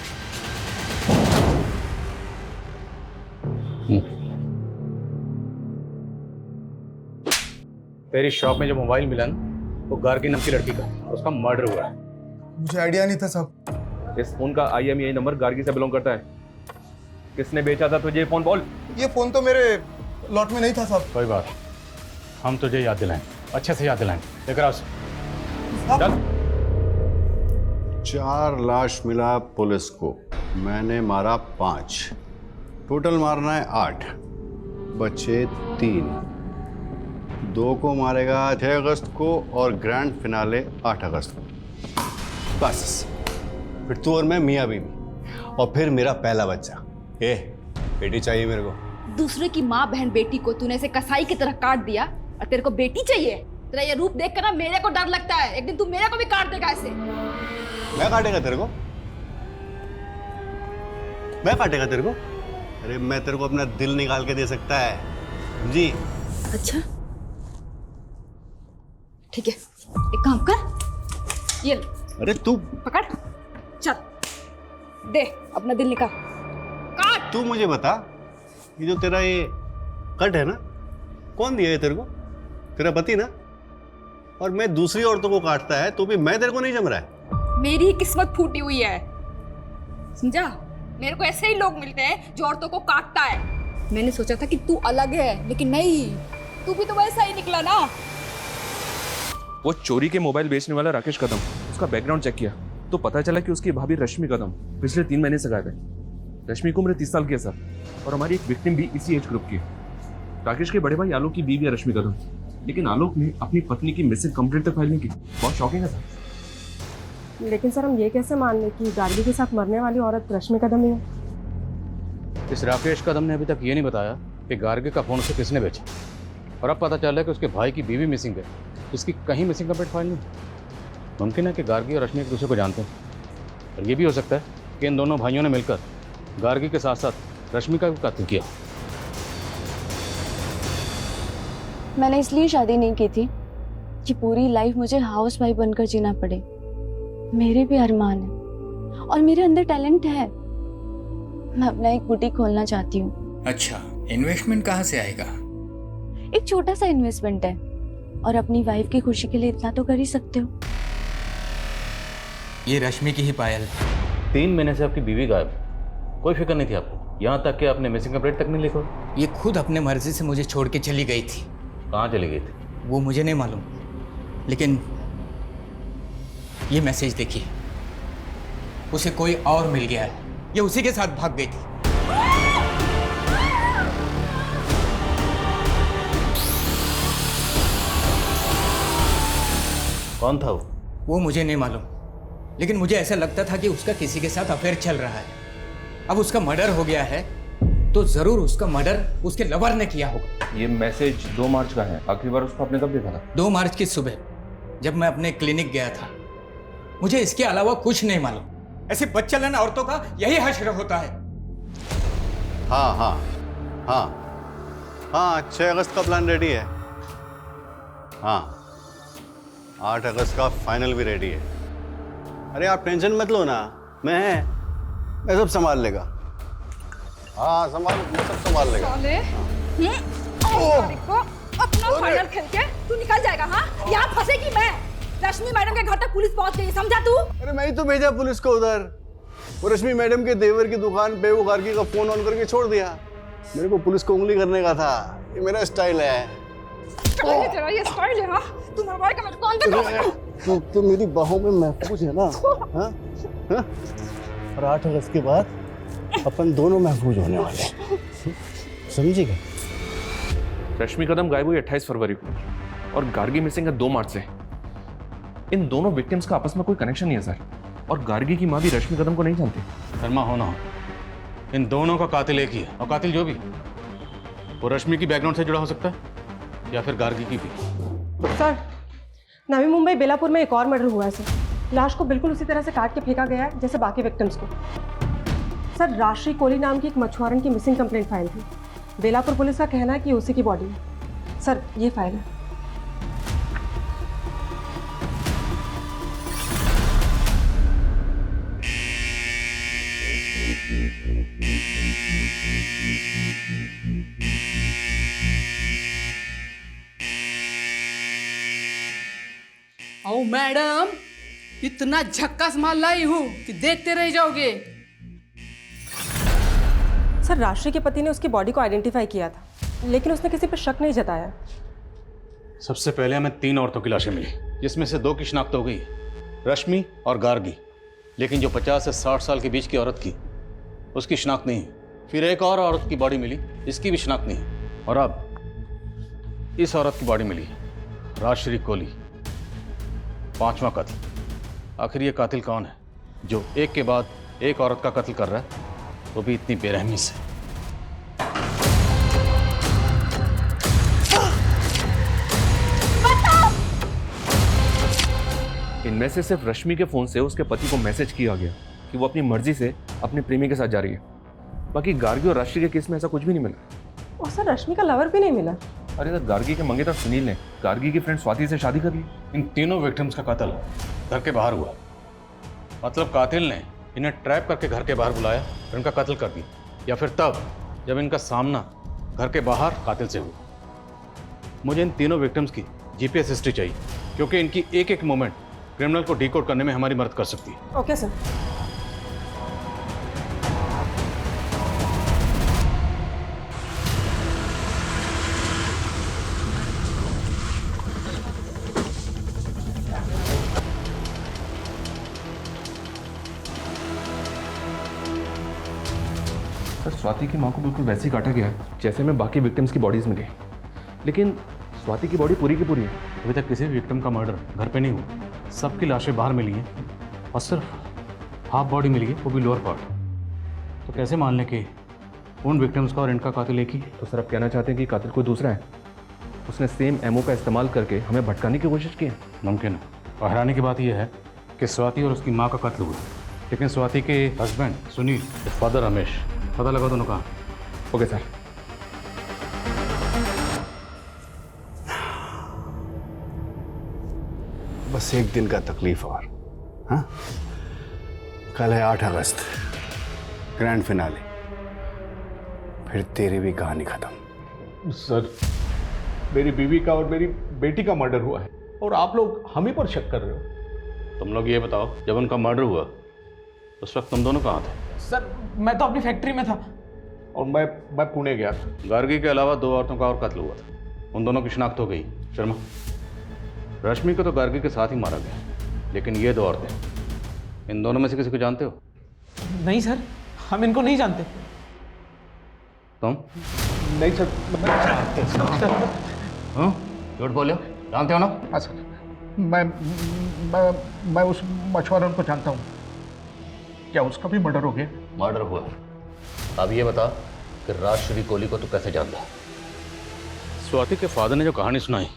Speaker 2: तेरी शॉप में जो मोबाइल मिला ना, वो गार्गी नाम की लड़की का, उसका मर्डर हुआ है।
Speaker 11: मुझे आइडिया नहीं था सब।
Speaker 8: इस फोन का IMEI नंबर गार्गी से बिलोंग करता है। किसने बेचा था तुझे ये फोन बोल?
Speaker 11: ये फोन तो मेरे लॉट में नहीं था सब।
Speaker 2: कोई बात, हम तुझे याद दिलाएं, अच्छे से याद दिलाएं। लेकर आओ चल।
Speaker 1: 4 लाश मिला पुलिस को, मैंने मारा 5, टोटल मारना है 8, बचे 3। 2 को मारेगा 6 अगस्त को और ग्रैंड फिनाले 8 अगस्त को। बस फिर तू और मैं मियाँ बीवी, और फिर मेरा पहला बच्चा। बेटी चाहिए मेरे को।
Speaker 3: दूसरे की माँ बहन बेटी को तूने ऐसे कसाई की तरह काट दिया और तेरे को बेटी चाहिए? तेरा ये रूप देख कर ना मेरे को डर लगता है, एक दिन तू मेरे को भी काट देगा ऐसे।
Speaker 1: मैं काटेगा तेरे को? मैं काटेगा तेरे को? अरे मैं तेरे को अपना दिल निकाल के दे सकता है जी।
Speaker 3: अच्छा ठीक है, एक काम कर, ये ले।
Speaker 1: अरे तू
Speaker 3: पकड़, चल दे अपना दिल निकाल, काट।
Speaker 1: तू मुझे बता, ये जो तेरा ये कट है ना, कौन दिया है तेरे को? तेरा पति ना? और मैं दूसरी औरतों को काटता है तो भी मैं तेरे को नहीं जम रहा है।
Speaker 3: मेरी ही किस्मत फूटी हुई है, समझा? मेरे को ऐसे ही लोग मिलते हैं जो औरतों को काटता है। मैंने सोचा था कि तू अलग है, लेकिन नहीं, तू भी तो वैसा ही निकला ना।
Speaker 8: वो चोरी के मोबाइल बेचने वाला राकेश कदम, उसका बैकग्राउंड चेक किया तो पता चला कि उसकी भाभी रश्मि कदम पिछले 3 महीने से गायब है। रश्मि को उम्र 30 साल की है सर, और हमारी एक विक्टिम भी इसी एज ग्रुप की है। राकेश के बड़े भाई आलोक की बीवी है रश्मि कदम, लेकिन आलोक ने अपनी पत्नी की मिसिंग कंप्लेंट तक फाइल नहीं की। बहुत शॉकिंग है सर।
Speaker 5: लेकिन सर हम ये कैसे मान लें कि गार्गी के साथ मरने वाली औरत रश्मि कदम ही है?
Speaker 2: इस राकेश कदम ने अभी तक ये नहीं बताया कि गार्गी का फोन उसे किसने बेचा, और अब पता चला कि उसके भाई की बीवी मिसिंग है, इसकी कहीं मिसिंग कंप्लेंट फाइल नहीं। मुमकिन है कि गार्गी और रश्मि एक दूसरे को जानते हैं, और ये भी हो सकता है कि इन दोनों भाइयों ने मिलकर गार्गी के साथ साथ रश्मि का भी कत्ल किया।
Speaker 17: मैंने इसलिए शादी नहीं की थी कि पूरी लाइफ मुझे हाउस वाइफ बनकर जीना पड़े। मेरे भी अरमान है और मेरे अंदर टैलेंट है। मैं अपना एक बुटीक खोलना चाहती हूँ।
Speaker 18: अच्छा, इन्वेस्टमेंट कहाँ से आएगा?
Speaker 17: एक छोटा सा इन्वेस्टमेंट है, और अपनी वाइफ की खुशी के लिए इतना तो कर ही सकते हो।
Speaker 18: ये रश्मि की ही पायल।
Speaker 2: 3 महीने से आपकी बीवी गायब, कोई फिक्र नहीं थी आपको, यहाँ तक कि आपने मिसिंग कंप्लेंट तक नहीं लिखा।
Speaker 18: ये खुद अपने मर्जी से मुझे छोड़ के चली गई थी।
Speaker 2: कहाँ चली गई थी?
Speaker 18: वो मुझे नहीं मालूम, लेकिन ये मैसेज देखिए, उसे कोई और मिल गया है, ये उसी के साथ भाग गई थी।
Speaker 2: कौन था
Speaker 18: वो मुझे नहीं मालूम, लेकिन मुझे ऐसा लगता था कि उसका किसी के साथ अफेयर चल रहा है। अब उसका मर्डर हो गया है तो जरूर उसका मर्डर उसके लवर ने किया होगा।
Speaker 8: ये मैसेज 2 मार्च का है, आखिरी बार उसको आपने कब देखा था?
Speaker 18: 2 मार्च की सुबह जब मैं अपने क्लिनिक गया था। मुझे इसके अलावा कुछ नहीं मालूम। ऐसे बच्चलन औरतों का यही हश्र होता है।
Speaker 1: हाँ हाँ हाँ हाँ, 6 अगस्त का प्लान रेडी है। हाँ, 8 अगस्त का फाइनल भी रेडी है। अरे आप टेंशन मत लो ना, मैं सब संभाल लेगा। हाँ सब संभाल लेगा।
Speaker 3: अपना फाइनल खेल के तू निकल जाएगा। हाँ, यहाँ फंसेगी मैं। रश्मि मैडम के घर तक पुलिस पहुंच गई, समझा तू?
Speaker 1: अरे मैं ही तो भेजा पुलिस को उधर। वो रश्मि मैडम के देवर की दुकान पे वो गार्गी का फोन ऑन करके छोड़ दिया। मेरे को पुलिस को उंगली करने का था, ये मेरा स्टाइल है।
Speaker 3: तेरा ये स्टाइल है? हाँ, तू मरवाए का मेरे को अंदर।
Speaker 1: तो मेरी बाहों में महफूज है ना? हाँ? हाँ? और 8 अगस्त के बाद अपन दोनों महफूज होने वाले हैं, समझिएगा?
Speaker 8: रश्मि कदम गायब हुई 28 फरवरी को और गार्गी मिसिंग है 2 मार्च से। इन दोनों विक्टिम्स का आपस में कोई कनेक्शन नहीं है सर, और गार्गी की माँ भी रश्मि कदम को नहीं जानती।
Speaker 2: शर्मा होना हो, इन दोनों का कातिल एक ही है, और कातिल जो भी वो रश्मि की बैकग्राउंड से जुड़ा हो सकता है या फिर गार्गी की भी।
Speaker 5: सर, नवी मुंबई बेलापुर में एक और मर्डर हुआ है सर। लाश को बिल्कुल उसी तरह से काट के फेंका गया है जैसे बाकी विक्टिम्स को। सर, राशि कोहली नाम की एक मछुआरन की मिसिंग कंप्लेंट फाइल थी। बेलापुर पुलिस का कहना है कि उसी की बॉडी है। सर, ये फाइल है।
Speaker 19: ओ मैडम, इतना झक्कास माल लाई हूँ कि देखते रह जाओगे।
Speaker 5: सर, राष्ट्री के पति ने उसकी बॉडी को आइडेंटिफाई किया था, लेकिन उसने किसी पर शक नहीं जताया।
Speaker 2: सबसे पहले हमें 3 औरतों की लाशें मिली, जिसमें से 2 की शिनाख्त हो गई, रश्मि और गार्गी। लेकिन जो 50 से 60 साल के बीच की औरत की, उसकी शिनाख्त नहीं है। फिर एक और औरत की बॉडी मिली, इसकी भी शिनाख्त नहीं है। और अब इस औरत की बॉडी मिली, राजश्री कोहली। 5वां कत्ल। आखिर ये कातिल कौन है जो एक के बाद एक औरत का कत्ल कर रहा है, वो भी इतनी बेरहमी से?
Speaker 8: इनमें से सिर्फ रश्मि के फोन से उसके पति को मैसेज किया गया कि वो अपनी मर्जी से अपने प्रेमी के साथ जा रही है। बाकी गार्गी और राष्ट्री के केस में ऐसा कुछ भी नहीं मिला।
Speaker 5: और सर, रश्मि का लवर भी नहीं मिला।
Speaker 8: अरे सर, गार्गी के मंगेतर सुनील ने गार्गी की फ्रेंड स्वाति से शादी कर ली।
Speaker 2: इन तीनों विक्टिम्स का कत्ल घर के बाहर हुआ। मतलब कातिल ने इन्हें ट्रैप करके घर के बाहर बुलाया और इनका कत्ल कर दिया, या फिर तब जब इनका सामना घर के बाहर कातिल से हुआ। मुझे इन तीनों विक्टिम्स की जीपीएस हिस्ट्री चाहिए, क्योंकि इनकी एक एक मोमेंट क्रिमिनल को डिकोड करने में हमारी मदद कर सकती है।
Speaker 5: Okay sir.
Speaker 8: स्वाति की मां को बिल्कुल वैसे ही काटा गया है जैसे में बाकी विक्टिम्स की बॉडीज मिली, लेकिन स्वाति की बॉडी पूरी की पूरी है।
Speaker 2: अभी तक किसी भी विक्टिम का मर्डर घर पे नहीं हुआ। सबकी लाशें बाहर मिली हैं और सिर्फ हाफ बॉडी मिली है, वो भी लोअर पार्ट। तो कैसे मान लें कि उन विक्टिम्स का और इनका कातिल एक ही?
Speaker 8: तो सर, आप कहना चाहते हैं कि कातिल कोई दूसरा है? उसने सेम एमओ का इस्तेमाल करके हमें भटकाने की कोशिश की है?
Speaker 2: मुमकिन है। और हैरानी की बात यह है कि स्वाति और उसकी माँ का कत्ल हुआ, लेकिन स्वाति के हस्बैंड सुनील, फादर रमेश, पता लगा दोनों कहाँ।
Speaker 8: Okay sir.
Speaker 1: बस एक दिन का तकलीफ और। हाँ, कल है 8 अगस्त, ग्रैंड फिनाले, फिर तेरी भी कहानी खत्म।
Speaker 11: सर, मेरी बीवी का और मेरी बेटी का मर्डर हुआ है और आप लोग हम ही पर शक कर रहे हो।
Speaker 2: तुम लोग ये बताओ, जब उनका मर्डर हुआ उस वक्त तुम दोनों कहाँ थे?
Speaker 19: सर, मैं तो अपनी फैक्ट्री में था।
Speaker 11: और मैं पुणे गया था।
Speaker 2: गार्गी के अलावा 2 औरतों का और कत्ल हुआ था, उन दोनों की शिनाख्त हो गई। शर्मा, रश्मि को तो गार्गी के साथ ही मारा गया, लेकिन ये 2 औरतें, इन दोनों में से किसी को जानते हो?
Speaker 19: नहीं सर, हम इनको नहीं जानते।
Speaker 2: तुम?
Speaker 11: नहीं सर।
Speaker 2: हाँ, झूठ बोले, जानते हो ना?
Speaker 11: हाँ सर, मैं उस मछुआरों को जानता हूँ। क्या उसका भी मर्डर हो गया?
Speaker 2: मर्डर हुआ। अब ये बता कि राजश्री कोहली को तू कैसे जानता? स्वाति के फादर ने जो कहानी सुनाई,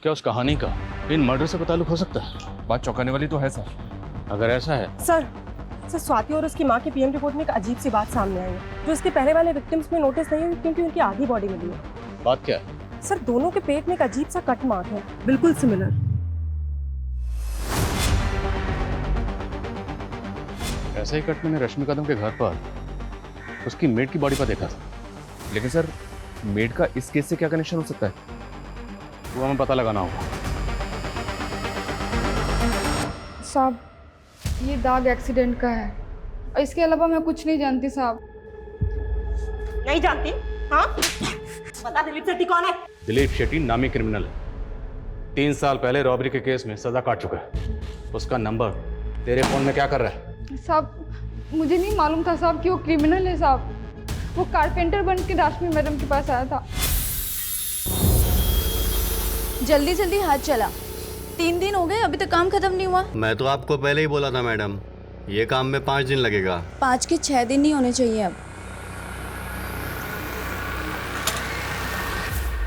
Speaker 2: क्या उस कहानी का इन मर्डर से ताल्लुक हो सकता है?
Speaker 8: बात चौंकाने वाली तो है सर।
Speaker 2: अगर ऐसा है
Speaker 5: सर, स्वाति और उसकी माँ की पीएम रिपोर्ट में एक अजीब सी बात सामने आई है, जो इसके पहले वाले विक्टिम्स में नोटिस नहीं हुई, क्योंकि उनकी आधी बॉडी मिली है।
Speaker 2: बात क्या है?
Speaker 5: सर, दोनों के पेट में एक अजीब सा कट मार्क है, बिल्कुल सिमिलर।
Speaker 2: ऐसा ही कट मैंने रश्मि कदम के घर पर उसकी मेड की बॉडी पर देखा था।
Speaker 8: लेकिन सर, मेड का इस केस से क्या कनेक्शन हो सकता है?
Speaker 2: वो हमें पता लगाना होगा।
Speaker 6: साहब, ये दाग एक्सीडेंट का है और इसके अलावा मैं कुछ नहीं जानती साहब।
Speaker 5: नहीं जानती? हाँ, बता दिलीप शेट्टी कौन है?
Speaker 2: दिलीप शेट्टी नामी क्रिमिनल है। 3 साल पहले रॉबरी के केस में सजा काट चुका है। उसका नंबर तेरे फोन में क्या कर रहा है?
Speaker 6: साहब, मुझे नहीं मालूम था साहब कि वो क्रिमिनल है साहब। वो कारपेंटर बन के राशमी मैडम के पास आया था।
Speaker 17: जल्दी जल्दी हाथ चला। 3 दिन हो गए, अभी तक काम खत्म नहीं हुआ।
Speaker 1: मैं तो आपको पहले ही बोला था मैडम, ये काम में 5 दिन लगेगा।
Speaker 17: 5 के 6 दिन नहीं होने चाहिए अब।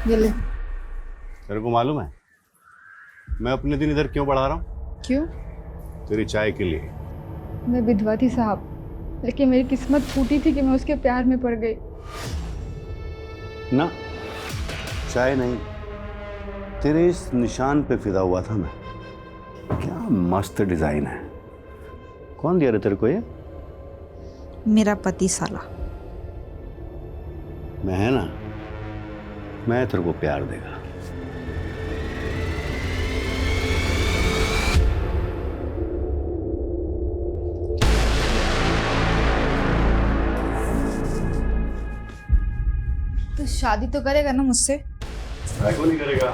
Speaker 6: ये ले।
Speaker 1: तेरे को मालूम है मैं अपने दिन इधर क्यों बढ़ा रहा हूँ?
Speaker 6: क्यों?
Speaker 1: तेरी चाय के लिए।
Speaker 6: मैं विधवा थी साहब, लेकिन मेरी किस्मत फूटी थी कि मैं उसके प्यार में पड़ गई।
Speaker 1: ना, चाय नहीं, तेरे इस निशान पे फिदा हुआ था मैं। क्या मस्त डिजाइन है। कौन दिया रे तेरे को ये?
Speaker 13: मेरा पति साला।
Speaker 1: मैं है ना, मैं तेरे को प्यार देगा।
Speaker 6: तो शादी तो करेगा ना मुझसे?
Speaker 1: क्यों नहीं करेगा,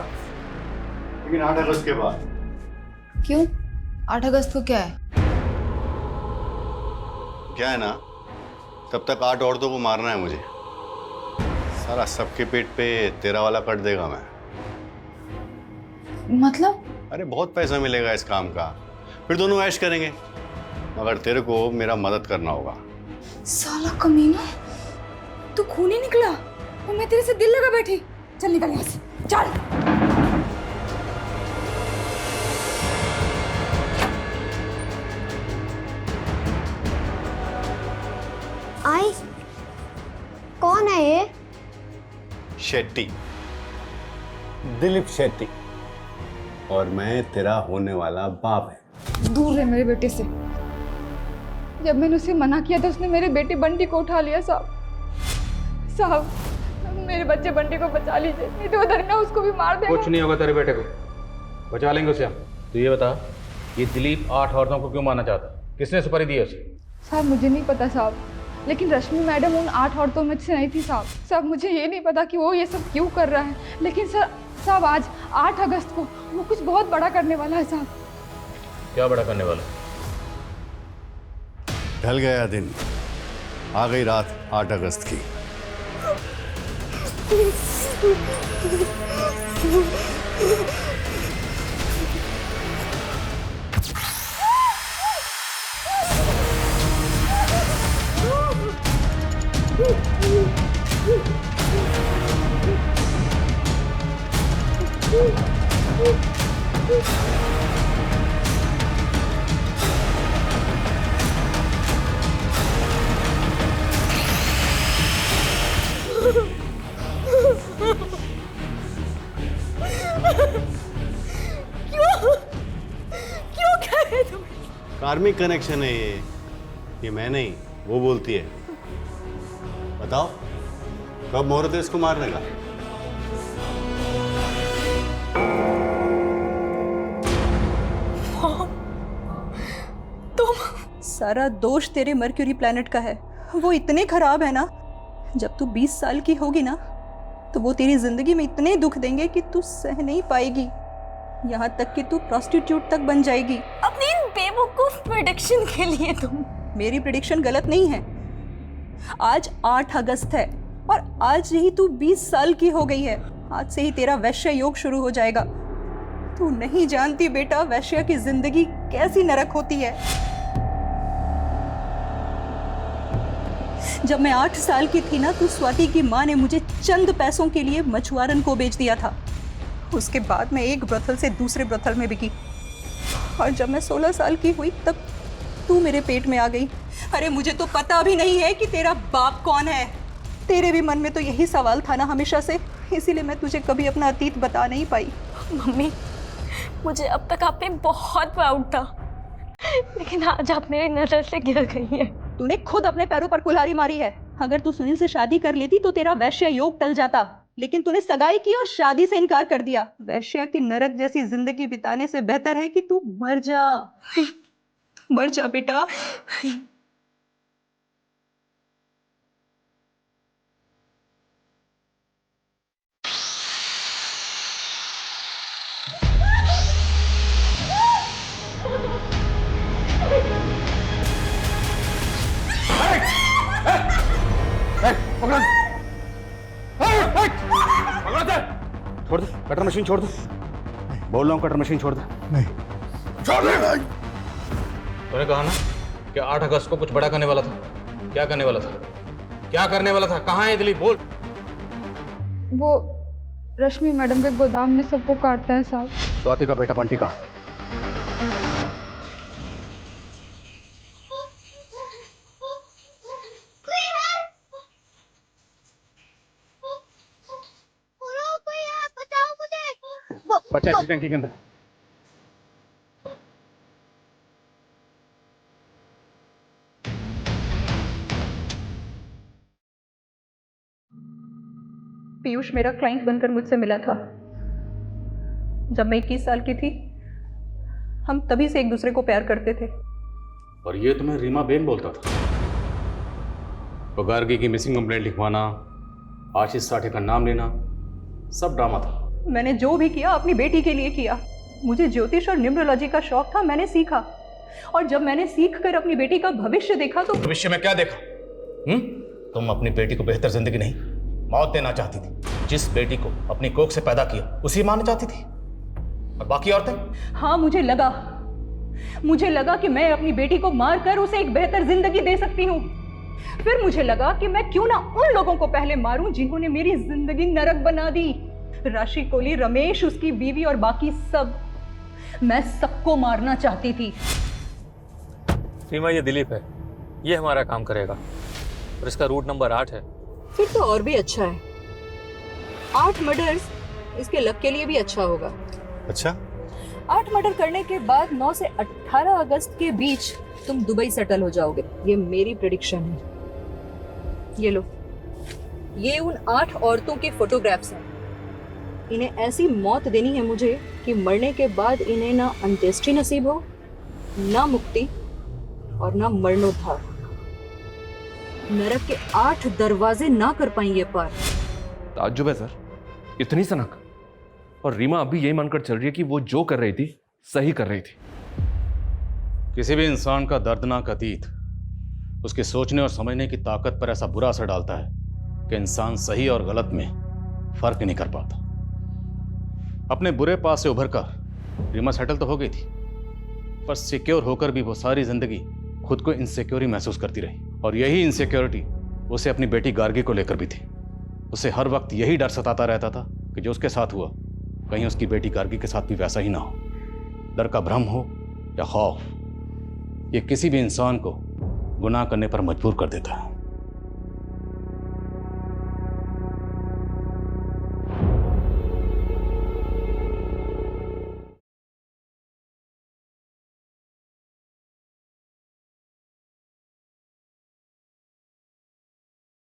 Speaker 1: लेकिन 8 अगस्त के बाद।
Speaker 6: क्यों? 8 अगस्त को क्या है?
Speaker 1: क्या है ना, तब तक 8 औरतों को मारना है मुझे। सारा सबके पेट पे तेरा वाला कट देगा मैं।
Speaker 6: मतलब?
Speaker 1: अरे बहुत पैसा मिलेगा इस काम का, फिर दोनों ऐश करेंगे, मगर तेरे को मेरा मदद करना होगा।
Speaker 3: साला कमीना, तू खूनी निकला और मैं तेरे से दिल लगा बैठी। चल निकल यहाँ से, चल।
Speaker 7: आई, कौन है ये?
Speaker 1: शेट्टी, दिलीप शेट्टी, और मैं तेरा होने वाला बाप है।
Speaker 6: दूर रहे मेरे बेटे से। जब मैंने उसे मना किया तो उसने मेरे बेटे बंटी को उठा लिया। साहब, मेरे बच्चे बंटी को बचा लीजिए, नहीं तो उधर ना उसको भी मार देगा।
Speaker 2: कुछ नहीं होगा तेरे बेटे को, बचा लेंगे उसे हम। तो ये बता, ये दिलीप 8 औरतों को क्यों मारना चाहता, किसने सुपारी दी उसे?
Speaker 6: साहब मुझे नहीं पता साहब, लेकिन रश्मि मैडम उन 8 औरतों में से नहीं थी साहब। साहब मुझे ये नहीं पता कि वो ये सब क्यों कर रहा है, लेकिन साहब आज 8 अगस्त को वो कुछ बहुत बड़ा करने वाला है साहब।
Speaker 2: क्या बड़ा करने वाला?
Speaker 1: ढल गया दिन, आ गई रात 8 अगस्त की।
Speaker 3: क्यों कह रहे तुम?
Speaker 1: कार्मिक कनेक्शन है ये मैं नहीं, वो बोलती है। बताओ कब मुहूर्त है इसको मारने का?
Speaker 13: तुम सारा दोष तेरे मर्क्यूरी प्लैनेट का है। वो इतने खराब है ना, जब तू 20 साल की होगी ना तो वो तेरी जिंदगी में इतने दुख देंगे कि तू सह नहीं पाएगी। यहाँ तक कि तू प्रोस्टिट्यूट तक बन जाएगी।
Speaker 3: अपनी इन बेवकूफ प्रेडिक्शन के लिए तुम।
Speaker 13: मेरी प्रेडिक्शन गलत नहीं है। आज 8 अगस्त है और आज ही तू 20 साल की हो गई है। आज से ही तेरा वैश्य योग शुरू हो जाएगा। तू नहीं जानती बेटा, वैश्य की जिंदगी कैसी नरक होती है। जब मैं 8 साल की थी ना, तो स्वाति की माँ ने मुझे चंद पैसों के लिए मछुआरन को बेच दिया था। उसके बाद मैं एक ब्रोथल से दूसरे ब्रोथल में बिकी, और जब मैं 16 साल की हुई तब तू मेरे पेट में आ गई। अरे मुझे तो पता भी नहीं है कि तेरा बाप कौन है। तेरे भी मन में तो यही सवाल था ना हमेशा से, इसीलिए मैं तुझे कभी अपना अतीत बता नहीं पाई।
Speaker 3: मम्मी, मुझे अब तक आप पे बहुत प्राउड था, लेकिन आज आप मेरी नजर से गिर गई है।
Speaker 13: तूने खुद अपने पैरों पर कुल्हाड़ी मारी है। अगर तू सुनील से शादी कर लेती तो तेरा वैश्य योग टल जाता, लेकिन तूने सगाई की और शादी से इनकार कर दिया। वैश्य की नरक जैसी जिंदगी बिताने से बेहतर है कि तू मर जा। मर जा बेटा।
Speaker 2: छोड़ दे कटर मशीन, छोड़ दे। बोल रहा हूँ कटर मशीन छोड़ दे। नहीं छोड़ दे। तूने कहा ना कि 8 अगस्त को कुछ बड़ा करने वाला था। क्या करने वाला था? क्या करने वाला था? कहाँ है दिलीप? बोल।
Speaker 6: वो रश्मि मैडम के गोदाम में सबको काटता है साहब।
Speaker 2: स्वाति का बेटा बंटी कहाँ? बच्चा इसी टंकी के अंदर।
Speaker 13: पीयूष मेरा क्लाइंट बनकर मुझसे मिला था। जब मैं 21 साल की थी, हम तभी से एक दूसरे को प्यार करते थे।
Speaker 2: और ये तुम्हें रीमा बेन बोलता था? तो गार्गी की मिसिंग कंप्लेंट लिखवाना, आशीष साठे का नाम लेना, सब ड्रामा था।
Speaker 13: मैंने जो भी किया अपनी बेटी के लिए किया। मुझे ज्योतिष और न्यूमरोलॉजी का शौक था, मैंने सीखा। और जब मैंने सीख कर अपनी बेटी का भविष्य देखा तो
Speaker 2: भविष्य में क्या देखा? तुम अपनी बेटी को बेहतर जिंदगी नहीं, मौत देना चाहती थी। जिस बेटी को अपनी कोख से पैदा किया उसी मानना चाहती थी। और बाकी औरतें?
Speaker 13: हाँ, मुझे लगा कि मैं अपनी बेटी को मारकर उसे एक बेहतर जिंदगी दे सकती हूँ। फिर मुझे लगा कि मैं क्यों ना उन लोगों को पहले मारूं जिन्होंने मेरी जिंदगी नरक बना दी। राशि कोहली, रमेश, उसकी बीवी और बाकी सब, मैं सबको मारना चाहती थी।
Speaker 10: रीमा, ये दिलीप है, ये हमारा काम करेगा और इसका रूट नंबर 8 है।
Speaker 13: फिर तो और भी अच्छा है। 8 मर्डर्स इसके लक के लिए भी अच्छा होगा।
Speaker 1: अच्छा,
Speaker 13: 8 मर्डर करने के बाद 9 से 18 अगस्त के बीच तुम दुबई सेटल हो जाओगे। ये मेरी प्रेडिक्शन है। ये लो, ये उन 8 औरतों के फोटोग्राफ्स हैं। इन्हें ऐसी मौत देनी है मुझे कि मरने के बाद इन्हें ना अंत्येष्टि नसीब हो, ना मुक्ति और ना मरणोद्धार। नरक के 8 दरवाजे ना कर पाएंगे पार।
Speaker 8: ताज्जुब है सर, इतनी सनक। और रीमा अभी यही मानकर चल रही है कि वो जो कर रही थी सही कर रही थी।
Speaker 2: किसी भी इंसान का दर्दनाक अतीत उसके सोचने और समझने की ताकत पर ऐसा बुरा असर डालता है कि इंसान सही और गलत में फर्क नहीं कर पाता। अपने बुरे पास से उभर कर रीमा सेटल तो हो गई थी, पर सिक्योर होकर भी वो सारी जिंदगी खुद को इनसिक्योर ही महसूस करती रही। और यही इनसिक्योरिटी उसे अपनी बेटी गार्गी को लेकर भी थी। उसे हर वक्त यही डर सताता रहता था कि जो उसके साथ हुआ कहीं उसकी बेटी गार्गी के साथ भी वैसा ही ना हो। डर का भ्रम हो या खौफ, ये किसी भी इंसान को गुनाह करने पर मजबूर कर देता है।